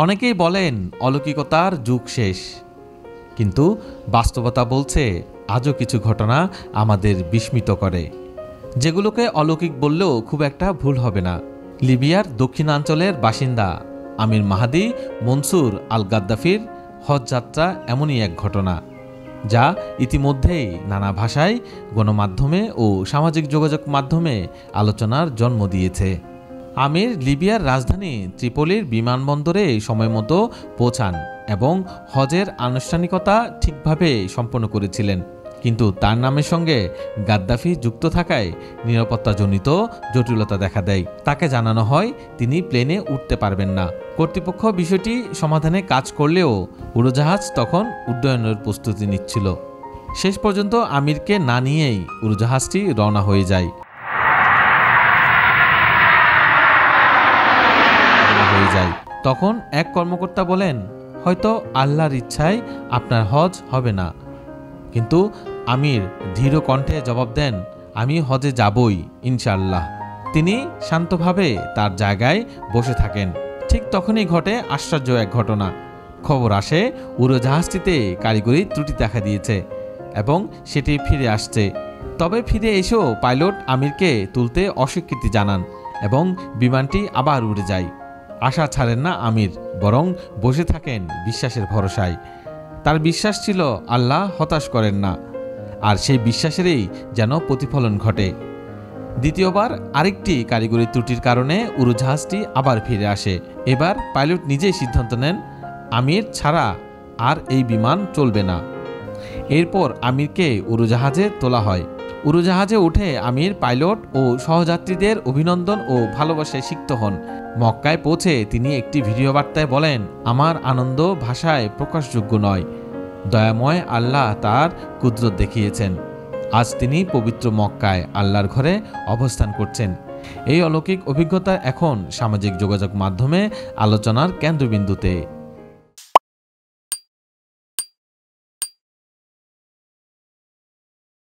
অনেকেই বলেন অলৌকিকতার যুগ শেষ, কিন্তু বাস্তবতা বলছে আজও কিছু ঘটনা আমাদের বিস্মিত করে, যেগুলোকে অলৌকিক বললেও খুব একটা ভুল হবে না। লিবিয়ার দক্ষিণাঞ্চলের বাসিন্দা আমির মাহাদি মনসুর আল গাদ্দাফির হজ যাত্রা এমনই এক ঘটনা, যা ইতিমধ্যেই নানা ভাষায়, গণমাধ্যমে ও সামাজিক যোগাযোগ মাধ্যমে আলোচনার জন্ম দিয়েছে। আমির লিবিয়ার রাজধানী ত্রিপোলির বিমানবন্দরে সময়মতো পৌঁছান এবং হজের আনুষ্ঠানিকতা ঠিকভাবে সম্পন্ন করেছিলেন, কিন্তু তার নামের সঙ্গে গাদ্দাফি যুক্ত থাকায় নিরাপত্তাজনিত জটিলতা দেখা দেয়। তাকে জানানো হয় তিনি প্লেনে উঠতে পারবেন না। কর্তৃপক্ষ বিষয়টি সমাধানে কাজ করলেও উড়োজাহাজ তখন উড্ডয়নের প্রস্তুতি নিচ্ছিল। শেষ পর্যন্ত আমিরকে না নিয়েই উড়োজাহাজটি রওনা হয়ে যায়। তখন এক কর্মকর্তা বলেন, হয়তো আল্লাহর ইচ্ছায় আপনার হজ হবে না। কিন্তু আমির দৃঢ় কণ্ঠে জবাব দেন, আমি হজে যাবই ইনশাআল্লাহ। তিনি শান্তভাবে তার জায়গায় বসে থাকেন। ঠিক তখনই ঘটে আশ্চর্য এক ঘটনা। খবর আসে উড়োজাহাজটিতে কারিগরি ত্রুটি দেখা দিয়েছে এবং সেটি ফিরে আসছে। তবে ফিরে এসেও পাইলট আমিরকে তুলতে অস্বীকৃতি জানান এবং বিমানটি আবার উড়ে যায়। আশা ছাড়েন না আমির, বরং বসে থাকেন বিশ্বাসের ভরসায়। তার বিশ্বাস ছিল আল্লাহ হতাশ করেন না, আর সেই বিশ্বাসেরই যেন প্রতিফলন ঘটে। দ্বিতীয়বার আরেকটি কারিগরি ত্রুটির কারণে উড়োজাহাজটি আবার ফিরে আসে। এবার পাইলট নিজেই সিদ্ধান্ত নেন আমির ছাড়া আর এই বিমান চলবে না। এরপর আমিরকে উড়োজাহাজে তোলা হয়। উড়োজাহাজে উঠে আমির পাইলট ও সহযাত্রীদের অভিনন্দন ও ভালোবাসায় সিক্ত হন। মক্কায় পৌঁছে তিনি একটি ভিডিও বার্তায় বলেন, আমার আনন্দ ভাষায় প্রকাশযোগ্য নয়। দয়াময় আল্লাহ তার কুদরত দেখিয়েছেন। আজ তিনি পবিত্র মক্কায় আল্লাহর ঘরে অবস্থান করছেন। এই অলৌকিক অভিজ্ঞতা এখন সামাজিক যোগাযোগ মাধ্যমে আলোচনার কেন্দ্রবিন্দুতে।